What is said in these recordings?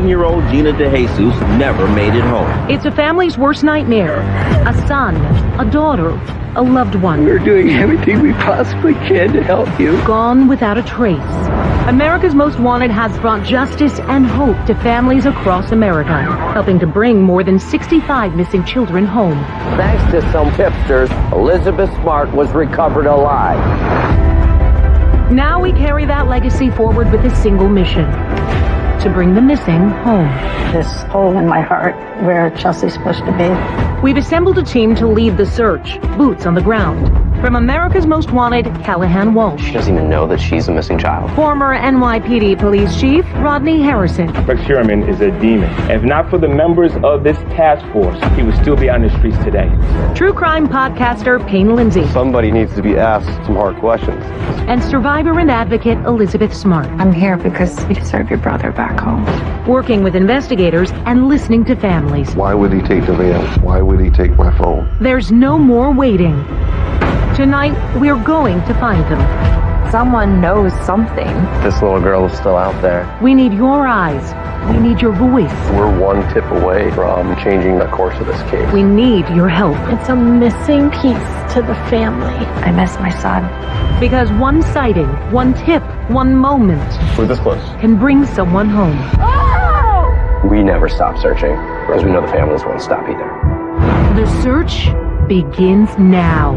7-year-old Gina DeJesus never made it home. It's a family's worst nightmare. A son, a daughter, a loved one. We're doing everything we possibly can to help you. Gone without a trace. America's Most Wanted has brought justice and hope to families across America, helping to bring more than 65 missing children home. Thanks to some tipsters, Elizabeth Smart was recovered alive. Now we carry that legacy forward with a single mission: to bring the missing home. This hole in my heart where Chelsea's supposed to be. We've assembled a team to lead the search, boots on the ground. From America's Most Wanted, Callahan Walsh. She doesn't even know that she's a missing child. Former NYPD Police Chief Rodney Harrison. Rex Sherman is a demon. If not for the members of this task force, he would still be on the streets today. True crime podcaster Payne Lindsay. Somebody needs to be asked some hard questions. And survivor and advocate Elizabeth Smart. I'm here because we deserve your brother back home. Working with investigators and listening to families. Why would he take the van? Why would he take my phone? There's no more waiting. Tonight, we're going to find them. Someone knows something. This little girl is still out there. We need your eyes. We need your voice. We're one tip away from changing the course of this case. We need your help. It's a missing piece to the family. I miss my son. Because one sighting, one tip, one moment We're this close. can bring someone home. Oh! We never stop searching because we know the families won't stop either. The search begins now.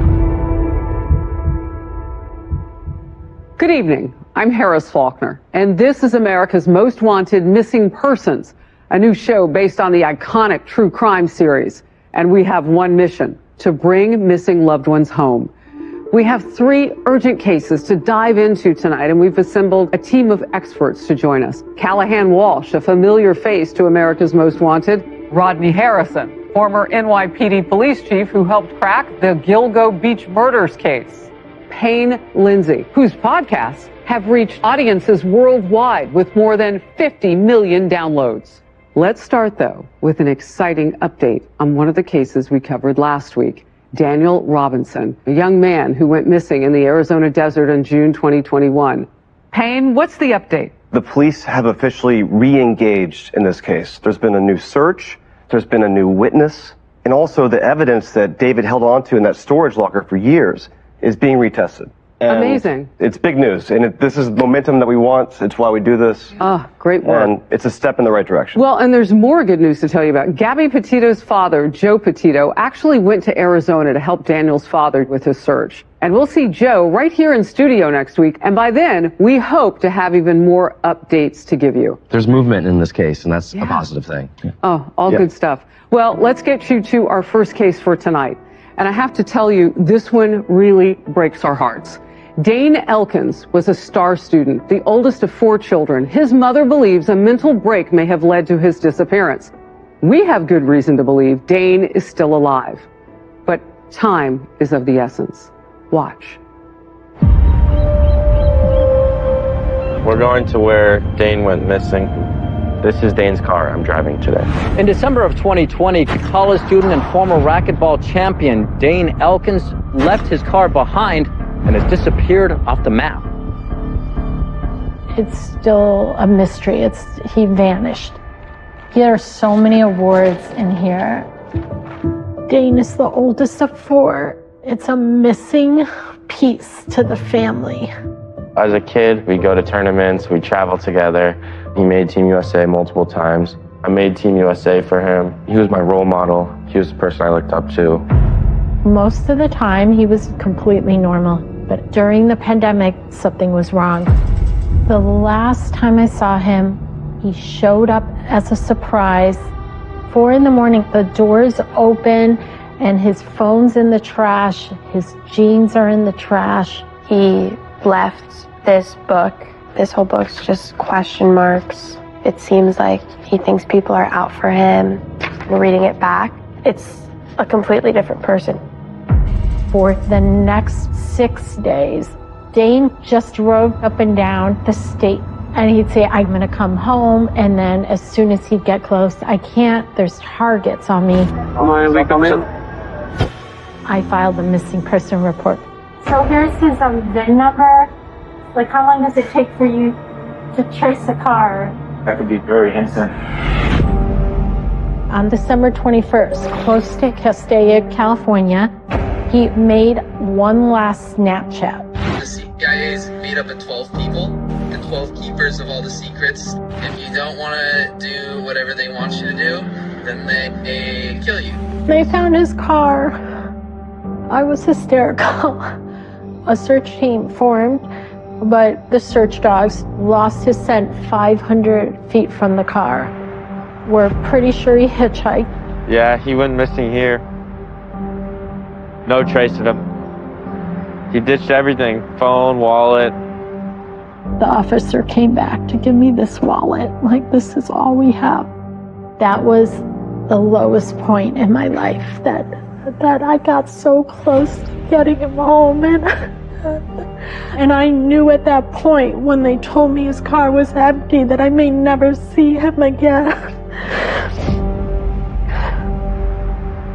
Good evening. I'm Harris Faulkner, and this is America's Most Wanted Missing Persons, a new show based on the iconic true crime series. And we have one mission: to bring missing loved ones home. We have 3 urgent cases to dive into tonight, and we've assembled a team of experts to join us. Callahan Walsh, a familiar face to America's Most Wanted. Rodney Harrison, former NYPD police chief who helped crack the Gilgo Beach murders case. Payne Lindsay, whose podcasts have reached audiences worldwide with more than 50 million downloads. Let's start, though, with an exciting update on one of the cases we covered last week. Daniel Robinson, a young man who went missing in the Arizona desert in June 2021. Payne, what's the update? The police have officially re-engaged in this case. There's been a new search, there's been a new witness, and also the evidence that David held onto in that storage locker for years is being retested. And amazing. It's big news, and this is momentum that we want. It's why we do this. Great work. And it's a step in the right direction. Well, and there's more good news to tell you about. Gabby Petito's father, Joe Petito, actually went to Arizona to help Daniel's father with his search. And we'll see Joe right here in studio next week. And by then, we hope to have even more updates to give you. There's movement in this case, and that's a positive thing. All good stuff. Well, let's get you to our first case for tonight. And I have to tell you, this one really breaks our hearts. Dane Elkins was a star student, the oldest of 4 children. His mother believes a mental break may have led to his disappearance. We have good reason to believe Dane is still alive. But time is of the essence. Watch. We're going to where Dane went missing. This is Dane's car I'm driving today. In December of 2020, college student and former racquetball champion Dane Elkins left his car behind and has disappeared off the map. It's still a mystery. He vanished. There are so many awards in here. Dane is the oldest of 4. It's a missing piece to the family. As a kid, we go to tournaments, we travel together. He made Team USA multiple times. I made Team USA for him. He was my role model. He was the person I looked up to. Most of the time, he was completely normal. But during the pandemic, something was wrong. The last time I saw him, he showed up as a surprise. 4 in the morning, the door's open and his phone's in the trash. His jeans are in the trash. He left this book. This whole book's just question marks. It seems like he thinks people are out for him. And reading it back, it's a completely different person. For the next 6 days, Dane just drove up and down the state. And he'd say, I'm gonna come home. And then as soon as he'd get close, I can't, there's targets on me. Can we come in? I filed a missing person report. So here's his VIN number. Like, how long does it take for you to trace a car? That could be very instant. On December 21st, close to Castaic, California, he made one last Snapchat. The CIA is made up of 12 people, the 12 keepers of all the secrets. If you don't want to do whatever they want you to do, then they kill you. They found his car. I was hysterical. A search team formed, but the search dogs lost his scent 500 feet from the car. We're pretty sure he hitchhiked. Yeah, he went missing here. No trace of him. He ditched everything, phone, wallet. The officer came back to give me this wallet, like this is all we have. That was the lowest point in my life, that I got so close to getting him home, and I knew at that point when they told me his car was empty that I may never see him again.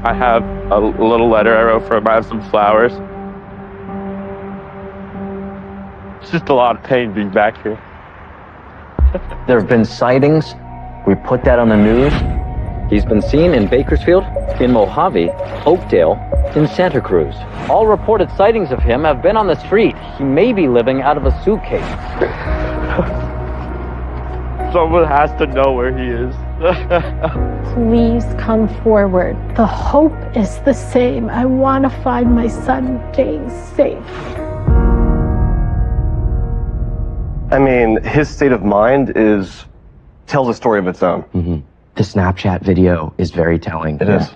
I have a little letter I wrote for him. I have some flowers. It's just a lot of pain being back here. There have been sightings. We put that on the news. He's been seen in Bakersfield, in Mojave, Oakdale, in Santa Cruz. All reported sightings of him have been on the street. He may be living out of a suitcase. Someone has to know where he is. Please come forward. The hope is the same. I want to find my son Dane safe. I mean, his state of mind tells a story of its own. Mm-hmm. The Snapchat video is very telling. It is.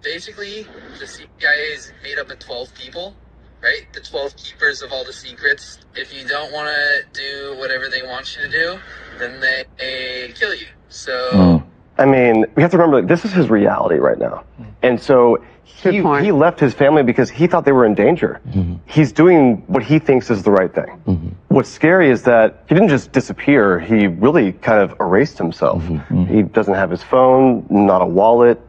Basically, the CIA is made up of 12 people, right? The 12 keepers of all the secrets. If you don't want to do whatever they want you to do, then they kill you. So... I mean, we have to remember that this is his reality right now. And so he left his family because he thought they were in danger. Mm-hmm. He's doing what he thinks is the right thing. Mm-hmm. What's scary is that he didn't just disappear, he really kind of erased himself. Mm-hmm. He doesn't have his phone, not a wallet,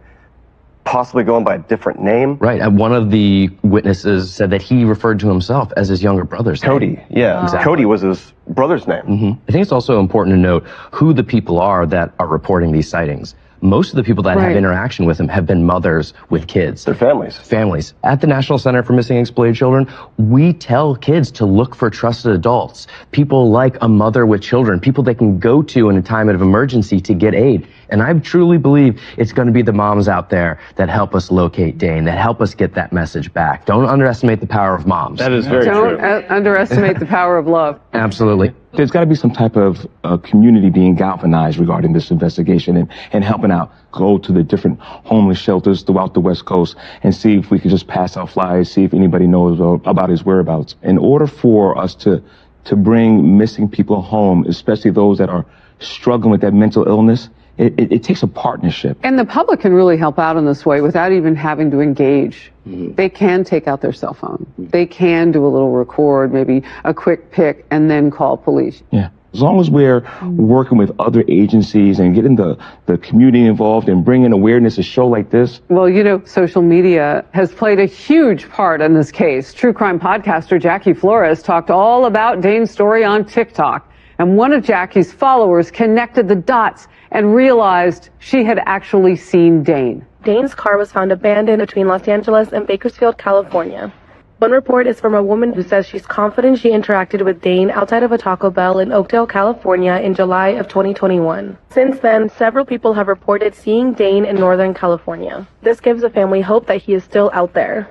possibly going by a different name. Right. One of the witnesses said that he referred to himself as his younger brother's Cody. name. Yeah, Exactly. Cody was his brother's name. Mm-hmm. I think it's also important to note who the people are that are reporting these sightings. Most of the people that have interaction with him have been mothers with kids. Their families. Families. At the National Center for Missing and Exploited Children, we tell kids to look for trusted adults, people like a mother with children, people they can go to in a time of emergency to get aid. And I truly believe it's going to be the moms out there that help us locate Dane, that help us get that message back. Don't underestimate the power of moms. That is very true. Don't underestimate the power of love. Absolutely. There's got to be some type of community being galvanized regarding this investigation and helping out. Go to the different homeless shelters throughout the West Coast and see if we could just pass out flyers, see if anybody knows about his whereabouts. In order for us to bring missing people home, especially those that are struggling with that mental illness, it takes a partnership. And the public can really help out in this way without even having to engage. Mm-hmm. They can take out their cell phone. They can do a little record, maybe a quick pic, and then call police. Yeah. As long as we're working with other agencies and getting the community involved and bringing awareness to a show like this. Well, you know, social media has played a huge part in this case. True crime podcaster Jackie Flores talked all about Dane's story on TikTok. And one of Jackie's followers connected the dots and realized she had actually seen Dane. Dane's car was found abandoned between Los Angeles and Bakersfield, California. One report is from a woman who says she's confident she interacted with Dane outside of a Taco Bell in Oakdale, California in July of 2021. Since then, several people have reported seeing Dane in Northern California. This gives the family hope that he is still out there.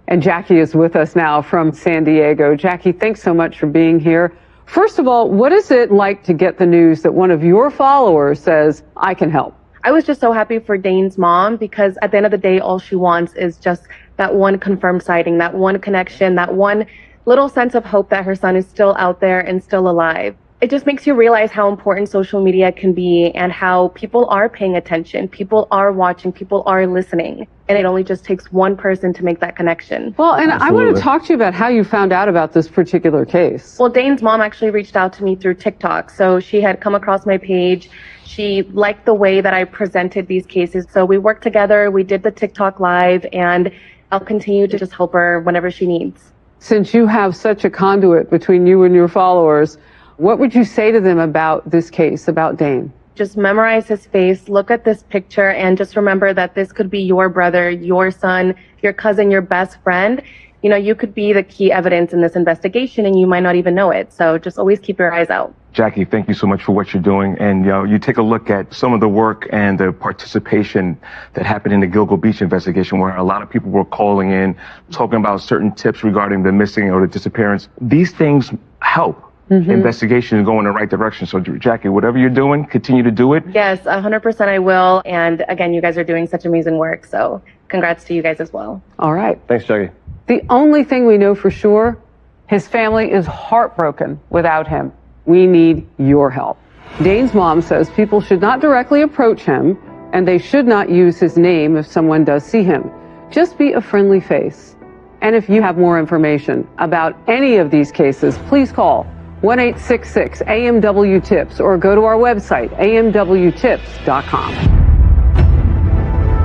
And Jackie is with us now from San Diego. Jackie, thanks so much for being here. First of all, what is it like to get the news that one of your followers says, I can help? I was just so happy for Dane's mom because at the end of the day, all she wants is just that one confirmed sighting, that one connection, that one little sense of hope that her son is still out there and still alive. It just makes you realize how important social media can be and how people are paying attention, people are watching, people are listening. And it only just takes one person to make that connection. Well, and I want to talk to you about how you found out about this particular case. Well, Dane's mom actually reached out to me through TikTok. So she had come across my page. She liked the way that I presented these cases. So we worked together, we did the TikTok live, and I'll continue to just help her whenever she needs. Since you have such a conduit between you and your followers, What would you say to them about this case, about Dane? Just memorize his face, look at this picture, and just remember that this could be your brother, your son, your cousin, your best friend. You know, you could be the key evidence in this investigation and you might not even know it. So just always keep your eyes out. Jackie, thank you so much for what you're doing. And, you take a look at some of the work and the participation that happened in the Gilgo Beach investigation, where a lot of people were calling in, talking about certain tips regarding the missing or the disappearance. These things help. Investigation is going in the right direction. So, Jackie, whatever you're doing, continue to do it. Yes, 100% I will. And again, you guys are doing such amazing work. So congrats to you guys as well. All right. Thanks, Jackie. The only thing we know for sure, his family is heartbroken without him. We need your help. Dane's mom says people should not directly approach him and they should not use his name if someone does see him. Just be a friendly face. And if you have more information about any of these cases, please call 1-866-AMW-TIPS or go to our website, amwtips.com.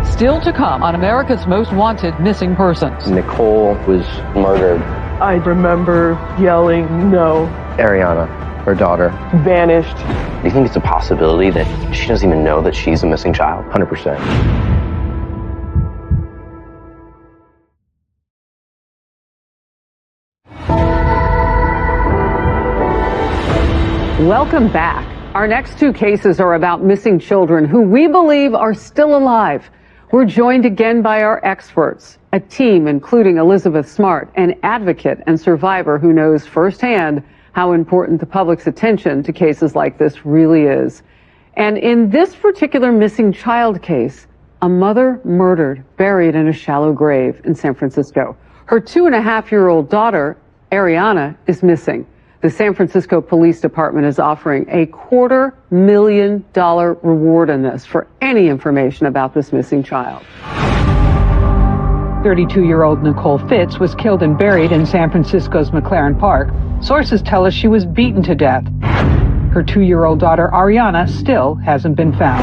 Still to come on America's Most Wanted Missing Persons. Nicole was murdered. I remember yelling, no. Ariana, her daughter, vanished. Do you think it's a possibility that she doesn't even know that she's a missing child? 100%. Welcome back. Our next two cases are about missing children who we believe are still alive. We're joined again by our experts, a team including Elizabeth Smart, an advocate and survivor who knows firsthand how important the public's attention to cases like this really is. And in this particular missing child case, a mother murdered, buried in a shallow grave in San Francisco. Her 2.5-year-old daughter, Ariana, is missing. The San Francisco Police Department is offering a $250,000 reward in this for any information about this missing child. 32-year-old Nicole Fitz was killed and buried in San Francisco's McLaren Park. Sources tell us she was beaten to death. Her 2-year-old daughter, Ariana, still hasn't been found.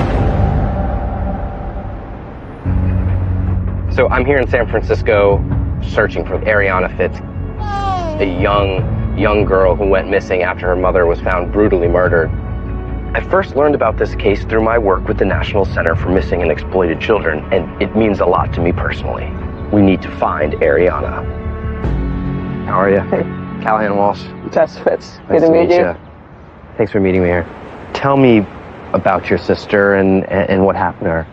So I'm here in San Francisco searching for Ariana Fitz, a young girl who went missing after her mother was found brutally murdered. I first learned about this case through my work with the National Center for Missing and Exploited Children, and it means a lot to me personally. We need to find Ariana. How are you? Hey. Callahan Walsh. Tess Fitz. Nice to meet you. Thanks for meeting me here. Tell me about your sister and what happened to her.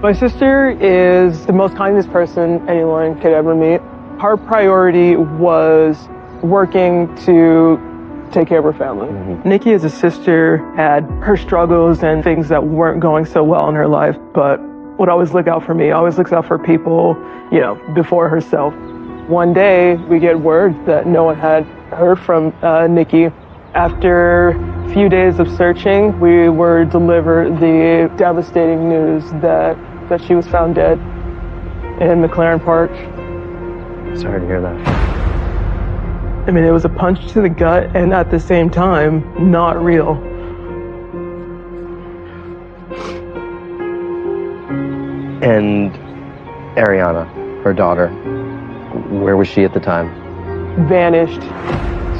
My sister is the most kindest person anyone could ever meet. Her priority was working to take care of her family. Nikki as a sister had her struggles and things that weren't going so well in her life, but would always look out for me, always looks out for people, before herself. One day we get word that no one had heard from Nikki. After a few days of searching, we were delivered the devastating news that she was found dead in McLaren Park. Sorry to hear that. I mean, it was a punch to the gut and at the same time, not real. And Ariana, her daughter, where was she at the time? Vanished.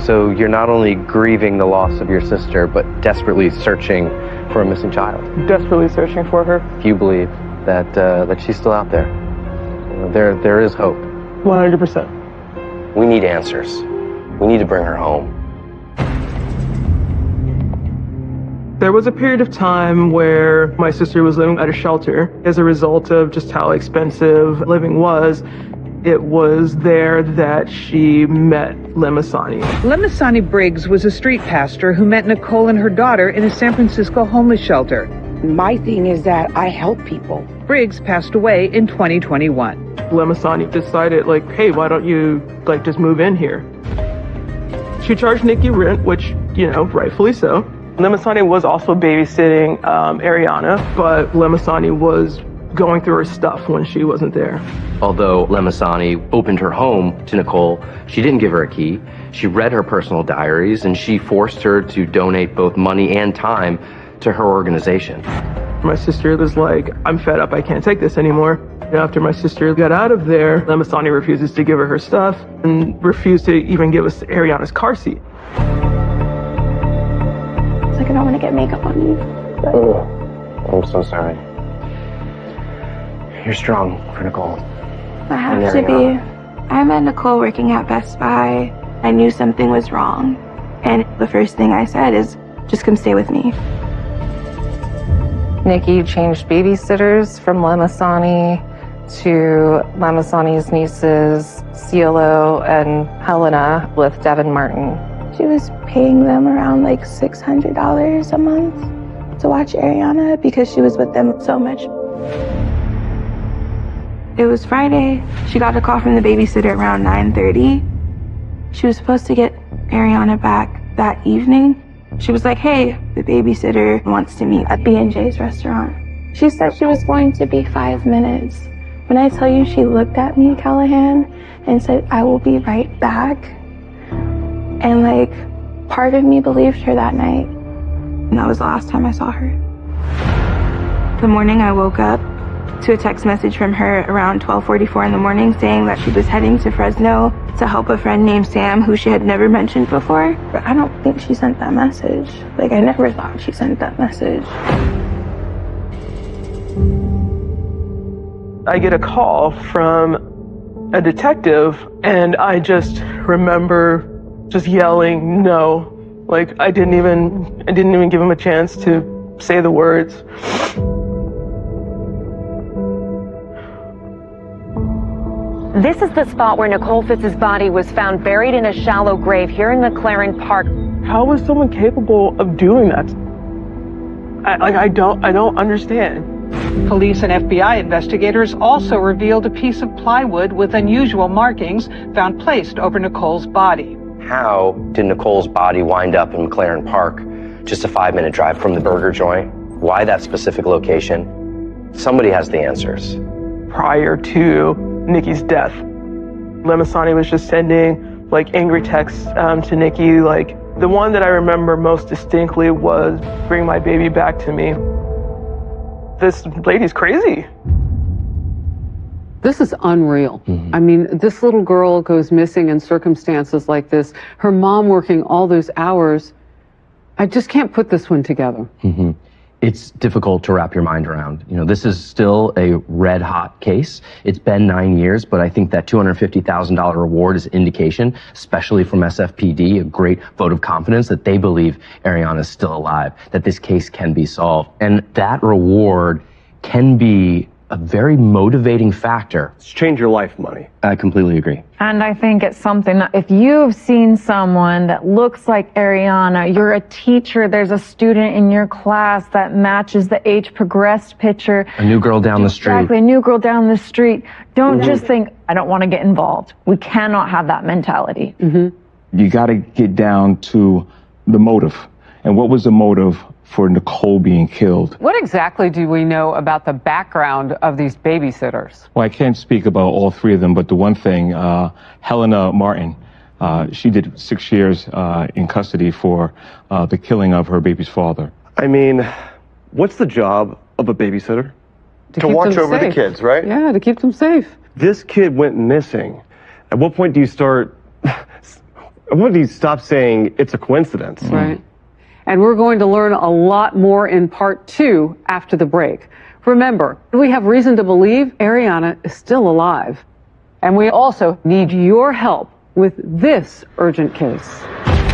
So you're not only grieving the loss of your sister, but desperately searching for a missing child. Desperately searching for her. Do you believe that she's still out there? There is hope. 100%. We need answers. We need to bring her home. There was a period of time where my sister was living at a shelter. As a result of just how expensive living was, it was there that she met Lemasani. Lemasani Briggs was a street pastor who met Nicole and her daughter in a San Francisco homeless shelter. My thing is that I help people. Briggs passed away in 2021. Lemasani decided, hey, why don't you, just move in here? She charged Nikki rent, which, rightfully so. Lemasani was also babysitting Ariana, but Lemasani was going through her stuff when she wasn't there. Although Lemasani opened her home to Nicole, she didn't give her a key. She read her personal diaries, and she forced her to donate both money and time to her organization. My sister was like, I'm fed up, I can't take this anymore. And after my sister got out of there, Lemasani refuses to give her stuff and refused to even give us Ariana's car seat. like, I don't want to get makeup on you. But I'm so sorry. You're strong for Nicole. I have to be. I met Nicole working at Best Buy. I knew something was wrong. And the first thing I said is, just come stay with me. Nikki changed babysitters from Lamasani to Lamasani's nieces, Cielo and Helena, with Devin Martin. She was paying them around like $600 a month to watch Ariana because she was with them so much. It was Friday. She got a call from the babysitter around 9:30. She was supposed to get Ariana back that evening. She was like, hey, the babysitter wants to meet at B&J's restaurant. She said she was going to be 5 minutes. When I tell you she looked at me, Callahan, and said, I will be right back. And like, part of me believed her that night. And that was the last time I saw her. The morning I woke up to a text message from her around 12:44 in the morning saying that she was heading to Fresno to help a friend named Sam who she had never mentioned before. But I don't think she sent that message. Like, I never thought she sent that message. I get a call from a detective, and I just remember just yelling no. Like, I didn't even give him a chance to say the words. This is the spot where Nicole Fitz's body was found buried in a shallow grave here in McLaren Park. How was someone capable of doing that? I don't understand. Police and FBI investigators also revealed a piece of plywood with unusual markings found placed over Nicole's body. How did Nicole's body wind up in McLaren Park, just a 5-minute drive from the burger joint? Why that specific location? Somebody has the answers. Prior to Nikki's death, Lamasani was just sending like angry texts to Nikki. Like, the one that I remember most distinctly was, bring my baby back to me. This lady's crazy. This is unreal. I mean, this little girl goes missing in circumstances like this. Her mom working all those hours. I just can't put this one together. It's difficult to wrap your mind around. You know, this is still a red hot case. It's been 9 years, but I think that $250,000 reward is indication, especially from SFPD, a great vote of confidence that they believe Ariana is still alive, that this case can be solved. And that reward can be a very motivating factor. It's change your life money. I completely agree. And I think it's something that if you've seen someone that looks like Ariana, you're a teacher, there's a student in your class that matches the age progressed picture. A new girl down the street. Exactly, a new girl down the street. Don't just think, I don't want to get involved. We cannot have that mentality. You got to get down to the motive. And what was the motive for Nicole being killed? What exactly do we know about the background of these babysitters? Well, I can't speak about all three of them, but the one thing, Helena Martin, she did 6 years in custody for the killing of her baby's father. I mean, what's the job of a babysitter? To keep watch them over the safe. kids, right? Yeah, to keep them safe. This kid went missing. At what point do you start, at what point do you stop saying it's a coincidence? Right. And we're going to learn a lot more in part 2 after the break. Remember, we have reason to believe Ariana is still alive. And we also need your help with this urgent case.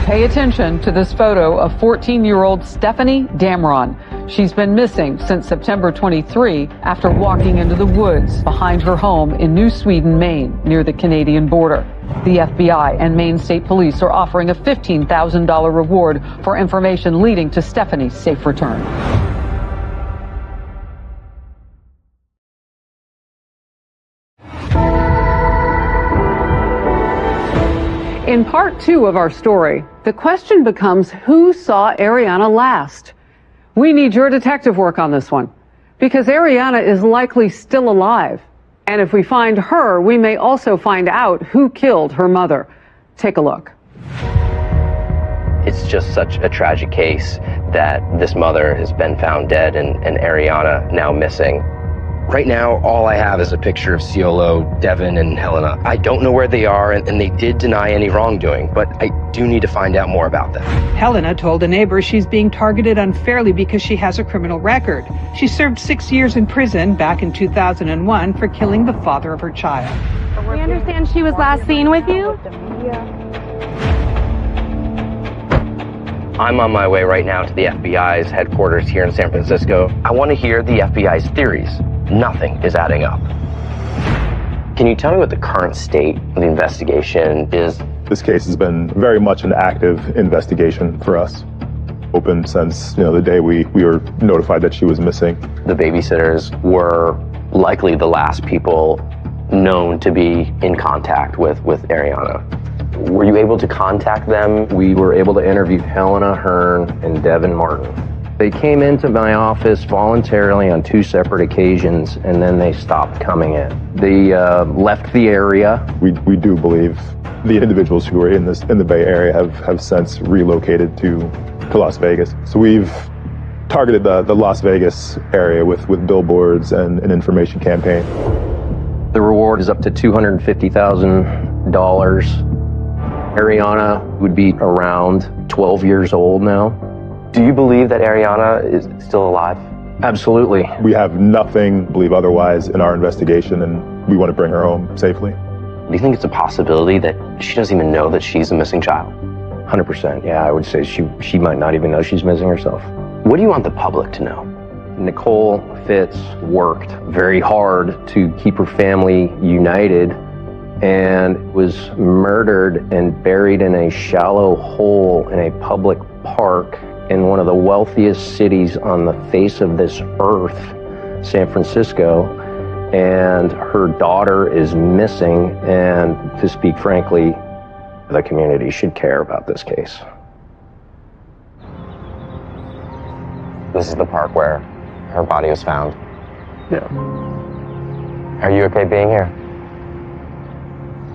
Pay attention to this photo of 14-year-old Stephanie Damron. She's been missing since September 23 after walking into the woods behind her home in New Sweden, Maine, near the Canadian border. The FBI and Maine State Police are offering a $15,000 reward for information leading to Stephanie's safe return. In part 2 of our story, the question becomes who saw Ariana last? We need your detective work on this one, because Ariana is likely still alive. And if we find her, we may also find out who killed her mother. Take a look. It's just such a tragic case that this mother has been found dead and Ariana now missing. Right now, all I have is a picture of Ciolo, Devin, and Helena. I don't know where they are, and they did deny any wrongdoing, but I do need to find out more about them. Helena told a neighbor she's being targeted unfairly because she has a criminal record. She served 6 years in prison back in 2001 for killing the father of her child. We understand she was last seen with you? I'm on my way right now to the FBI's headquarters here in San Francisco. I want to hear the FBI's theories. Nothing is adding up. Can you tell me what the current state of the investigation is? This case has been very much an active investigation for us. Open since, the day we were notified that she was missing. The babysitters were likely the last people known to be in contact with Ariana. Were you able to contact them? We were able to interview Helena Hearn and Devin Martin. They came into my office voluntarily on 2 separate occasions, and then they stopped coming in. They left the area. We do believe the individuals who are in the Bay Area have since relocated to Las Vegas. So we've targeted the Las Vegas area with billboards and an information campaign. The reward is up to $250,000. Ariana would be around 12 years old now. Do you believe that Ariana is still alive? Absolutely. We have nothing to believe otherwise in our investigation, and we want to bring her home safely. Do you think it's a possibility that she doesn't even know that she's a missing child? 100%, yeah, I would say she might not even know she's missing herself. What do you want the public to know? Nicole Fitz worked very hard to keep her family united and was murdered and buried in a shallow hole in a public park in one of the wealthiest cities on the face of this earth, San Francisco, and her daughter is missing, and to speak frankly, the community should care about this case. This is the park where her body was found. Yeah. Are you okay being here?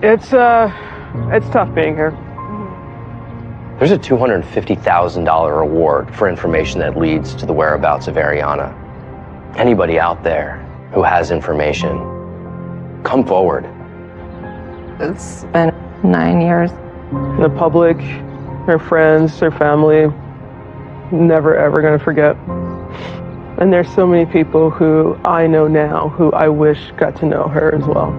It's tough being here. There's a $250,000 reward for information that leads to the whereabouts of Ariana. Anybody out there who has information, come forward. It's been 9 years. The public, her friends, her family, never ever gonna forget. And there's so many people who I know now who I wish got to know her as well.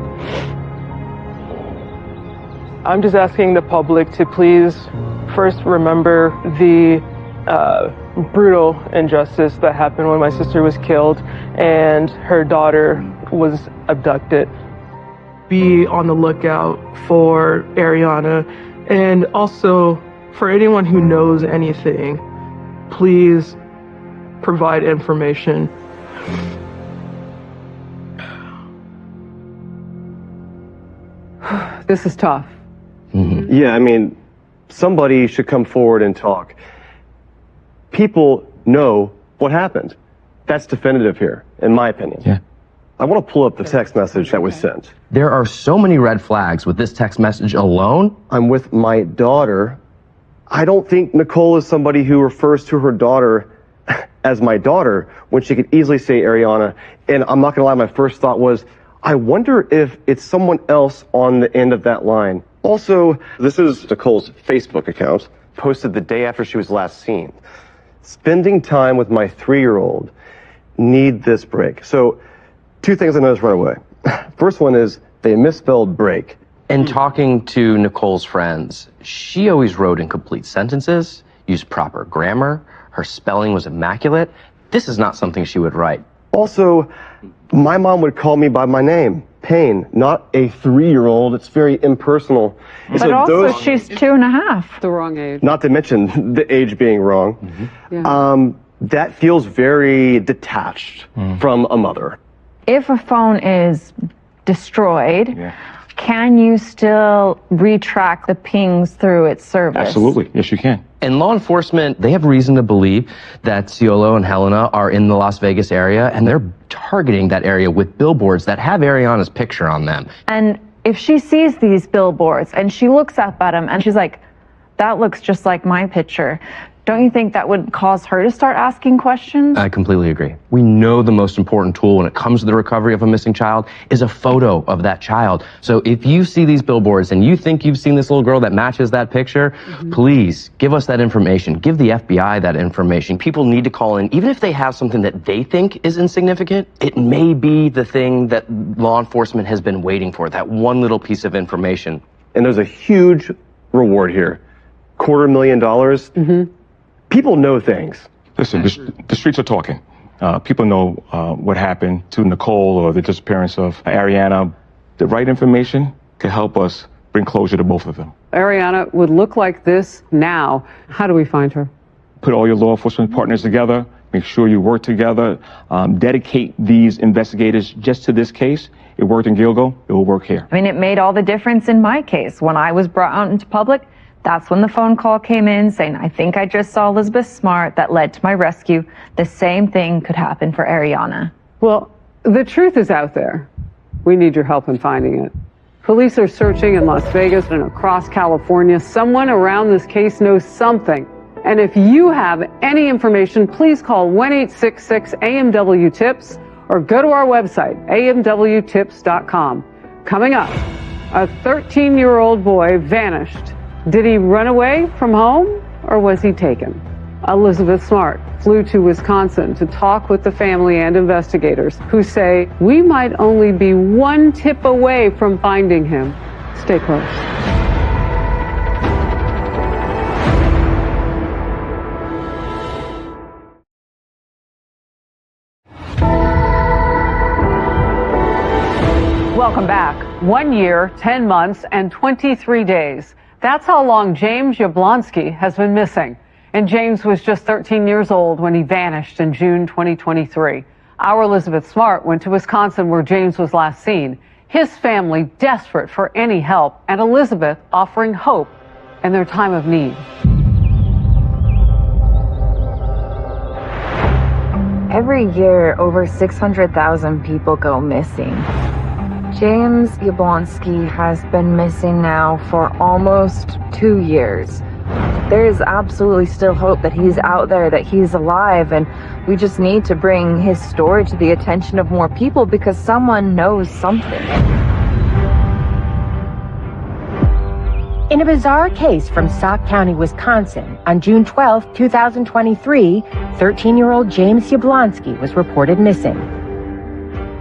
I'm just asking the public to please first remember the brutal injustice that happened when my sister was killed and her daughter was abducted. Be on the lookout for Ariana, and also for anyone who knows anything, please provide information. This is tough. Yeah, somebody should come forward and talk. People know what happened. That's definitive here, in my opinion. Yeah. I want to pull up the text message that was sent. There are so many red flags with this text message alone. I'm with my daughter. I don't think Nicole is somebody who refers to her daughter as my daughter when she could easily say Ariana. And I'm not going to lie, my first thought was, I wonder if it's someone else on the end of that line. Also, this is Nicole's Facebook account, posted the day after she was last seen. Spending time with my 3-year-old. Need this break. So, 2 things I noticed right away. First one is they misspelled break. In talking to Nicole's friends, she always wrote in complete sentences, used proper grammar, her spelling was immaculate. This is not something she would write. Also, my mom would call me by my name, Payne, not a 3-year-old. It's very impersonal. But so also, she's 2.5. The wrong age. Not to mention the age being wrong. Yeah. That feels very detached from a mother. If a phone is destroyed, can you still retrack the pings through its service? Absolutely. Yes, you can. And law enforcement, they have reason to believe that Ciolo and Helena are in the Las Vegas area, and they're targeting that area with billboards that have Ariana's picture on them. And if she sees these billboards and she looks up at them and she's like, that looks just like my picture, Don't you think that would cause her to start asking questions? I completely agree. We know the most important tool when it comes to the recovery of a missing child is a photo of that child. So if you see these billboards and you think you've seen this little girl that matches that picture, please give us that information. Give the FBI that information. People need to call in, even if they have something that they think is insignificant. It may be the thing that law enforcement has been waiting for, that one little piece of information. And there's a huge reward here. $250,000. People know things. Listen, the streets are talking. People know what happened to Nicole or the disappearance of Ariana. The right information can help us bring closure to both of them. Ariana would look like this now. How do we find her? Put all your law enforcement partners together. Make sure you work together. Dedicate these investigators just to this case. It worked in Gilgo. It will work here. I mean, it made all the difference in my case. When I was brought out into public, that's when the phone call came in saying, I think I just saw Elizabeth Smart. That led to my rescue. The same thing could happen for Ariana. Well, the truth is out there. We need your help in finding it. Police are searching in Las Vegas and across California. Someone around this case knows something. And if you have any information, please call 1-866-AMW-TIPS or go to our website, amwtips.com. Coming up, a 13-year-old boy vanished. Did he run away from home or was he taken? Elizabeth Smart flew to Wisconsin to talk with the family and investigators who say we might only be one tip away from finding him. Stay close. Welcome back. 1 year, 10 months, and 23 days. That's how long James Yablonsky has been missing. And James was just 13 years old when he vanished in June 2023. Our Elizabeth Smart went to Wisconsin where James was last seen. His family desperate for any help, and Elizabeth offering hope in their time of need. Every year, over 600,000 people go missing. James Yablonsky has been missing now for almost 2 years. There is absolutely still hope that he's out there, that he's alive, and we just need to bring his story to the attention of more people because someone knows something. In a bizarre case from Sauk County, Wisconsin, on June 12, 2023, 13-year-old James Yablonsky was reported missing.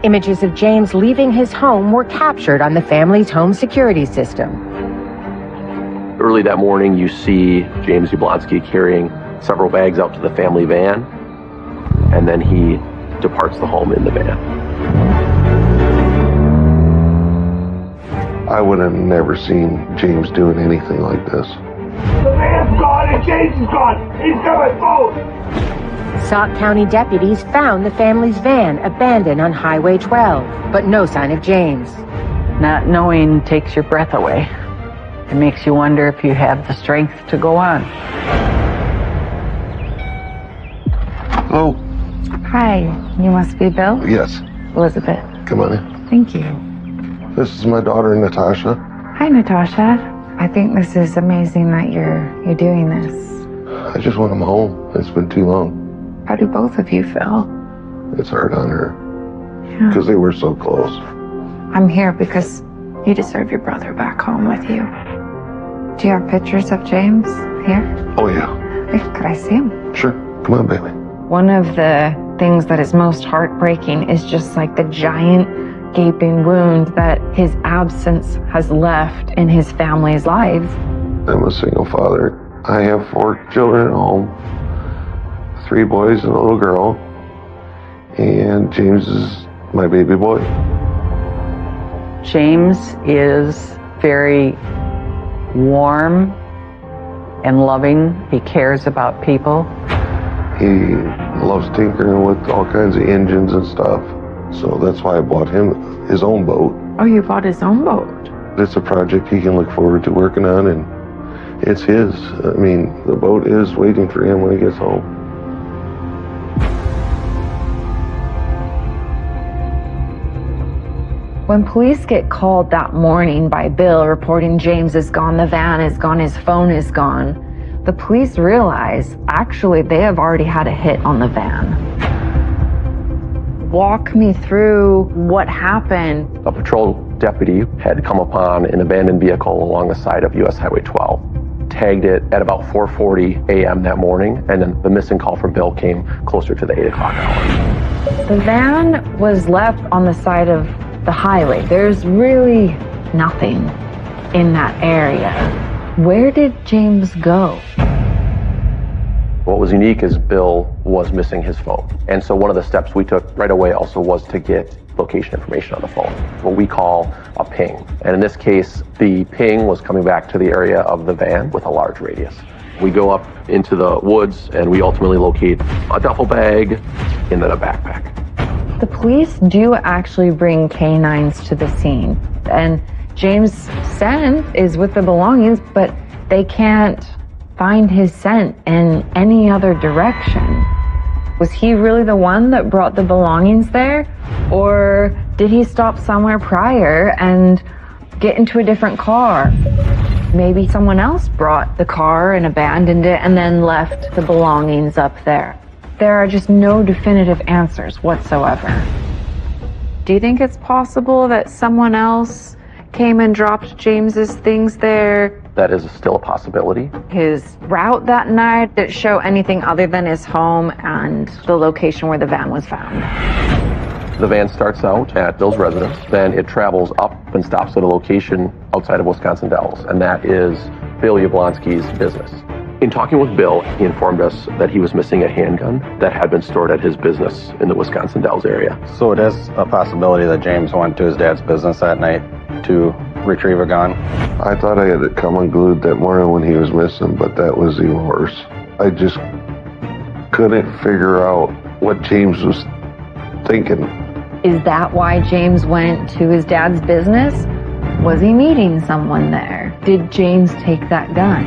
Images of James leaving his home were captured on the family's home security system. Early that morning, you see James Yablonsky carrying several bags out to the family van, and then he departs the home in the van. I would have never seen James doing anything like this. The man's gone and James is gone. He's got my phone. Sauk County deputies found the family's van abandoned on Highway 12, but no sign of James. Not knowing takes your breath away. It makes you wonder if you have the strength to go on. Hello? Hi, you must be Bill? Yes. Elizabeth. Come on in. Thank you. This is my daughter, Natasha. Hi, Natasha. I think this is amazing that you're doing this. I just want him home. It's been too long. How do both of you feel? It's hard on her. Yeah. Because they were so close. I'm here because you deserve your brother back home with you. Do you have pictures of James here? Oh, yeah. Could I see him? Sure. Come on, baby. One of the things that is most heartbreaking is just like the giant gaping wound that his absence has left in his family's lives. I'm a single father. I have 4 children at home. 3 boys and a little girl. And James is my baby boy. James is very warm and loving. He cares about people. He loves tinkering with all kinds of engines and stuff. So that's why I bought him his own boat. Oh, you bought his own boat? It's a project he can look forward to working on, and it's his. I mean, the boat is waiting for him when he gets home. When police get called that morning by Bill reporting James is gone, the van is gone, his phone is gone, the police realize actually they have already had a hit on the van. Walk me through what happened. A patrol deputy had come upon an abandoned vehicle along the side of US Highway 12, tagged it at about 4:40 a.m. that morning, and then the missing call from Bill came closer to the 8 o'clock hour. The van was left on the side of the highway. There's really nothing in that area. Where did James go? What was unique is Bill was missing his phone. And so one of the steps we took right away also was to get location information on the phone, what we call a ping. And in this case, the ping was coming back to the area of the van with a large radius. We go up into the woods and we ultimately locate a duffel bag and then a backpack. The police do actually bring canines to the scene. And James' scent is with the belongings, but they can't find his scent in any other direction. Was he really the one that brought the belongings there? Or did he stop somewhere prior and get into a different car? Maybe someone else brought the car and abandoned it and then left the belongings up there. There are just no definitive answers whatsoever. Do you think it's possible that someone else came and dropped James's things there? That is still a possibility. His route that night didn't show anything other than his home and the location where the van was found. The van starts out at Bill's residence, then it travels up and stops at a location outside of Wisconsin Dells, and that is Bill Yablonsky's business. In talking with Bill, he informed us that he was missing a handgun that had been stored at his business in the Wisconsin Dells area. So it is a possibility that James went to his dad's business that night to retrieve a gun. I thought I had it come unglued that morning when he was missing, but that was even worse. I just couldn't figure out what James was thinking. Is that why James went to his dad's business? Was he meeting someone there? Did James take that gun?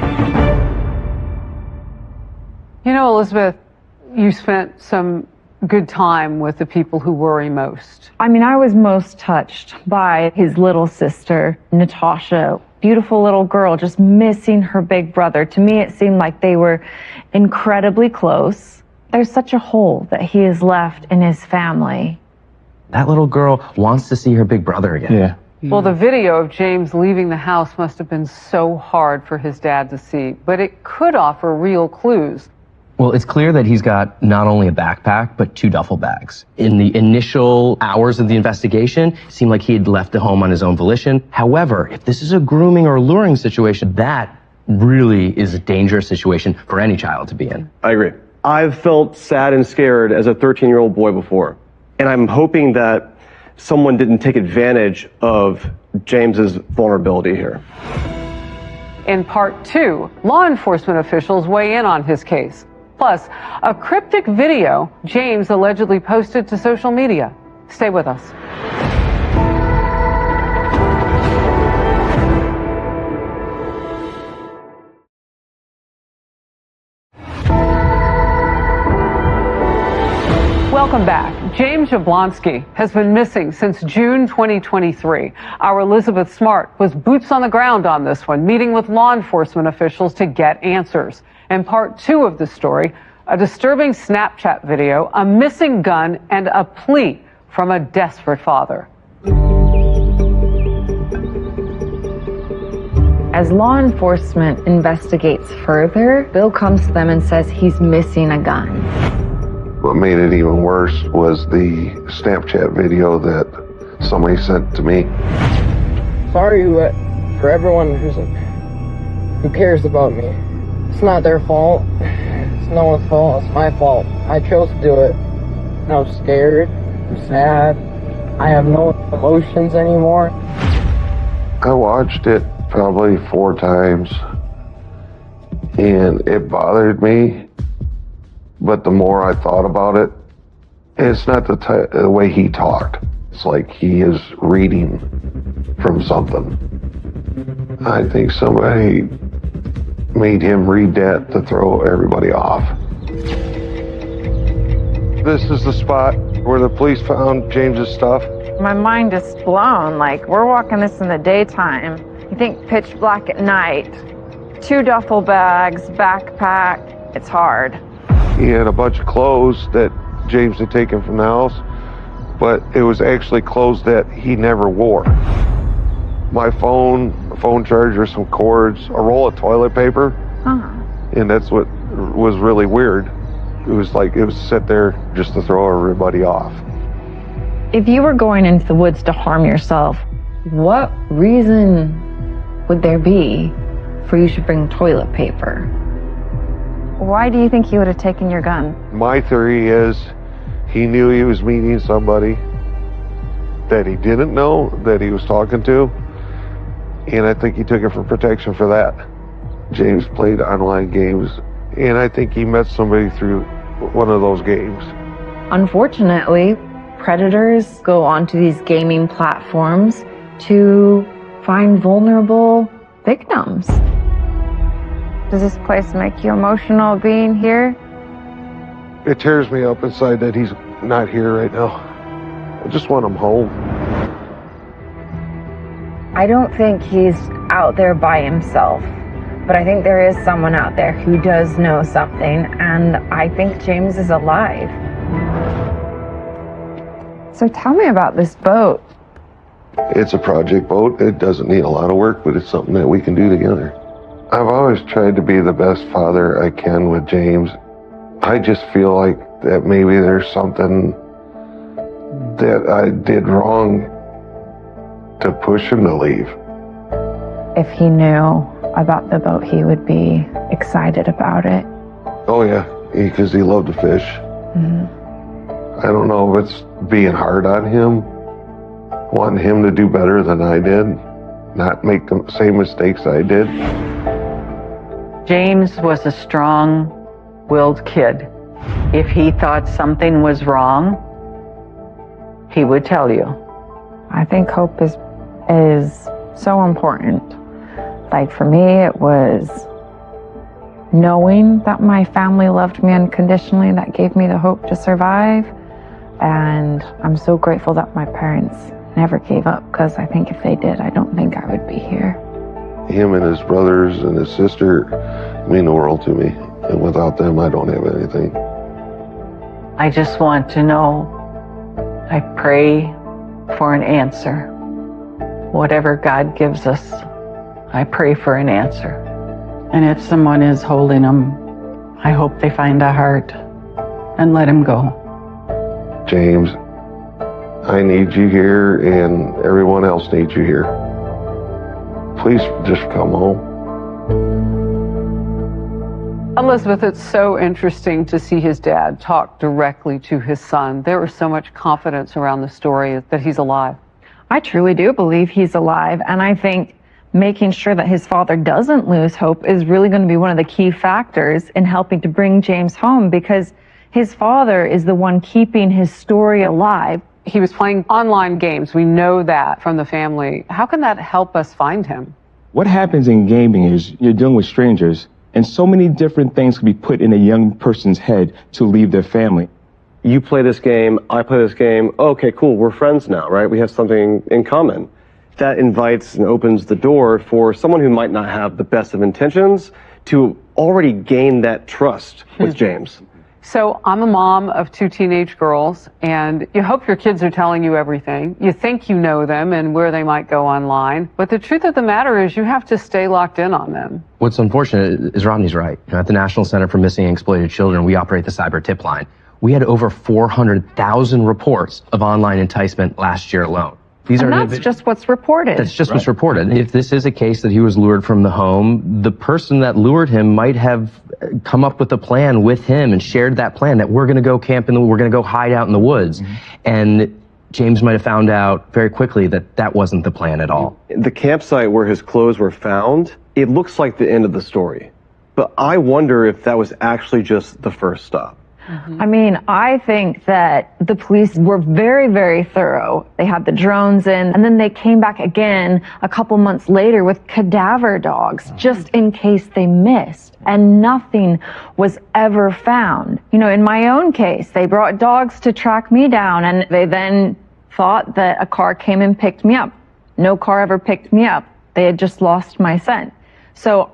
You know, Elizabeth, you spent some good time with the people who worry most. I mean, I was most touched by his little sister, Natasha. Beautiful little girl, just missing her big brother. To me, it seemed like they were incredibly close. There's such a hole that he has left in his family. That little girl wants to see her big brother again. Yeah. Well, the video of James leaving the house must have been so hard for his dad to see, but it could offer real clues. Well, it's clear that he's got not only a backpack, but 2 duffel bags. In the initial hours of the investigation, it seemed like he had left the home on his own volition. However, if this is a grooming or luring situation, that really is a dangerous situation for any child to be in. I agree. I've felt sad and scared as a 13-year-old boy before. And I'm hoping that someone didn't take advantage of James's vulnerability here. In part 2, law enforcement officials weigh in on his case. Plus, a cryptic video James allegedly posted to social media. Stay with us. Welcome back. James Yablonsky has been missing since June 2023. Our Elizabeth Smart was boots on the ground on this one, meeting with law enforcement officials to get answers. And part 2 of the story, a disturbing Snapchat video, a missing gun, and a plea from a desperate father. As law enforcement investigates further, Bill comes to them and says he's missing a gun. What made it even worse was the Snapchat video that somebody sent to me. Sorry for everyone who cares about me. It's not their fault. It's no one's fault. It's my fault. I chose to do it. I'm scared. I'm sad. I have no emotions anymore. I watched it probably 4 times, and it bothered me. But the more I thought about it, it's not the way he talked. It's like he is reading from something. I think somebody made him read that to throw everybody off. This is the spot where the police found James's stuff. My mind is blown. Like, we're walking this in the daytime. You think pitch black at night. 2 duffel bags, backpack. It's hard. He had a bunch of clothes that James had taken from the house, but it was actually clothes that he never wore. My phone, a phone charger, some cords, a roll of toilet paper, and that's what was really weird. It was like it was set there just to throw everybody off. If you were going into the woods to harm yourself, what reason would there be for you to bring toilet paper? Why do you think he would have taken your gun? My theory is he knew he was meeting somebody that he didn't know that he was talking to, and I think he took it for protection for that. James played online games, and I think he met somebody through one of those games. Unfortunately, predators go onto these gaming platforms to find vulnerable victims. Does this place make you emotional being here? It tears me up inside that he's not here right now. I just want him home. I don't think he's out there by himself, but I think there is someone out there who does know something, and I think James is alive. So tell me about this boat. It's a project boat. It doesn't need a lot of work, but it's something that we can do together. I've always tried to be the best father I can with James. I just feel like that maybe there's something that I did wrong to push him to leave. If he knew about the boat, he would be excited about it. Oh yeah, because he loved to fish. I don't know if it's being hard on him, wanting him to do better than I did, not make the same mistakes I did. James was a strong-willed kid. If he thought something was wrong, he would tell you. I think hope is so important. Like for me, it was knowing that my family loved me unconditionally, that gave me the hope to survive. And I'm so grateful that my parents never gave up, because I think if they did, I don't think I would be here. Him and his brothers and his sister mean the world to me. And without them, I don't have anything. I just want to know, I pray for an answer. Whatever God gives us, I pray for an answer. And if someone is holding him, I hope they find a heart and let him go. James, I need you here, and everyone else needs you here. Please just come home. Elizabeth, it's so interesting to see his dad talk directly to his son. There was so much confidence around the story that he's alive. I truly do believe he's alive, and I think making sure that his father doesn't lose hope is really going to be one of the key factors in helping to bring James home, because his father is the one keeping his story alive. He was playing online games. We know that from the family. How can that help us find him? What happens in gaming is you're dealing with strangers, and so many different things can be put in a young person's head to leave their family. You play this game, I play this game. Okay, cool, we're friends now, right? We have something in common. That invites and opens the door for someone who might not have the best of intentions to already gain that trust with James. So I'm a mom of 2 teenage girls, and you hope your kids are telling you everything. You think you know them and where they might go online. But the truth of the matter is you have to stay locked in on them. What's unfortunate is Romney's right. At the National Center for Missing and Exploited Children, we operate the cyber tip line. We had over 400,000 reports of online enticement last year alone. And that's just what's reported. That's just what's reported. If this is a case that he was lured from the home, the person that lured him might have come up with a plan with him and shared that plan that we're going to go camp and we're going to go hide out in the woods. And James might have found out very quickly that that wasn't the plan at all. The campsite where his clothes were found, it looks like the end of the story. But I wonder if that was actually just the first stop. I mean, I think that the police were very, very thorough. They had the drones in, and then they came back again a couple months later with cadaver dogs, just in case they missed. And nothing was ever found. You know, in my own case, they brought dogs to track me down, and they then thought that a car came and picked me up. No car ever picked me up. They had just lost my scent. So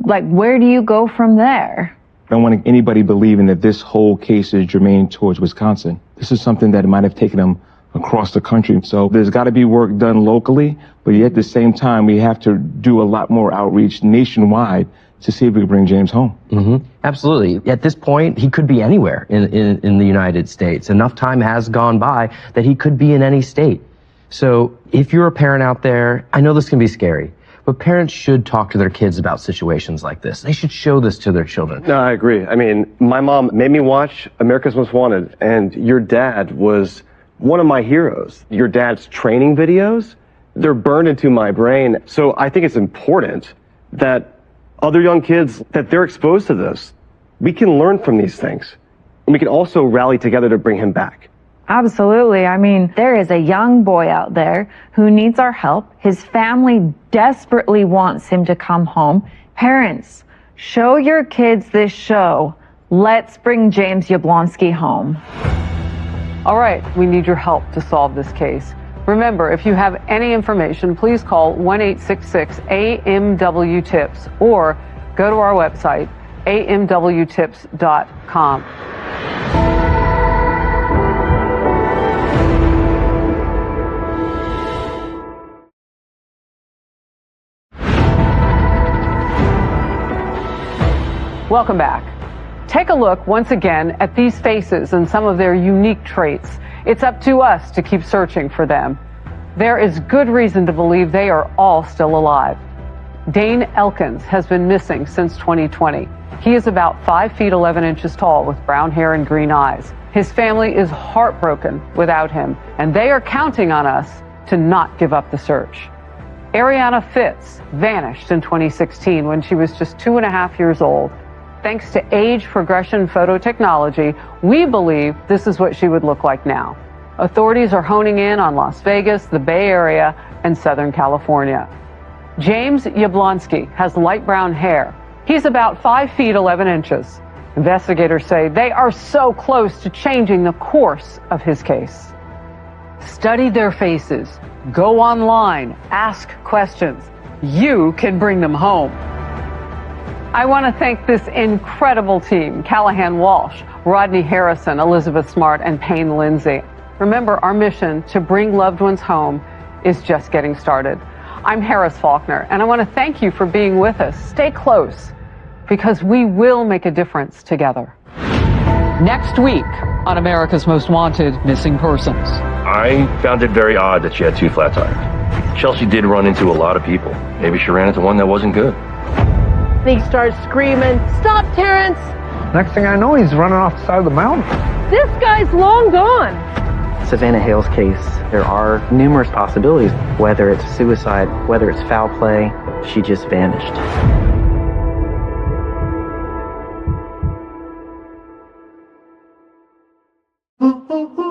Like, where do you go from there? I don't want anybody believing that this whole case is germane towards Wisconsin. This is something that might have taken them across the country. So there's got to be work done locally, but yet at the same time, we have to do a lot more outreach nationwide to see if we can bring James home. Mm-hmm. Absolutely. At this point, he could be anywhere in the United States. Enough time has gone by that he could be in any state. So if you're a parent out there, I know this can be scary, but parents should talk to their kids about situations like this. They should show this to their children. No, I agree. I mean, my mom made me watch America's Most Wanted, and your dad was one of my heroes. Your dad's training videos, they're burned into my brain. So I think it's important that other young kids, that they're exposed to this. We can learn from these things. And we can also rally together to bring him back. Absolutely. I mean, there is a young boy out there who needs our help. His family desperately wants him to come home. Parents, show your kids this show. Let's bring James Yablonsky home. All right, we need your help to solve this case. Remember, if you have any information, please call 1-866-AMW-TIPS or go to our website, amwtips.com. Welcome back. Take a look once again at these faces and some of their unique traits. It's up to us to keep searching for them. There is good reason to believe they are all still alive. Dane Elkins has been missing since 2020. He is about 5 feet 11 inches tall with brown hair and green eyes. His family is heartbroken without him, and they are counting on us to not give up the search. Ariana Fitz vanished in 2016 when she was just 2.5 years old. Thanks to age progression photo technology, we believe this is what she would look like now. Authorities are honing in on Las Vegas, the Bay Area, and Southern California. James Yablonsky has light brown hair. He's about 5 feet 11 inches. Investigators say they are so close to changing the course of his case. Study their faces, go online, ask questions. You can bring them home. I want to thank this incredible team: Callahan Walsh, Rodney Harrison, Elizabeth Smart, and Payne Lindsay. Remember, our mission to bring loved ones home is just getting started. I'm Harris Faulkner, and I want to thank you for being with us. Stay close, because we will make a difference together. Next week on America's Most Wanted Missing Persons. I found it very odd that she had 2 flat tires. Chelsea did run into a lot of people. Maybe she ran into one that wasn't good. He starts screaming, "Stop, Terrence!" Next thing I know, he's running off the side of the mountain. This guy's long gone. Savannah Hale's case, there are numerous possibilities. Whether it's suicide, whether it's foul play, she just vanished. Ooh, ooh, ooh.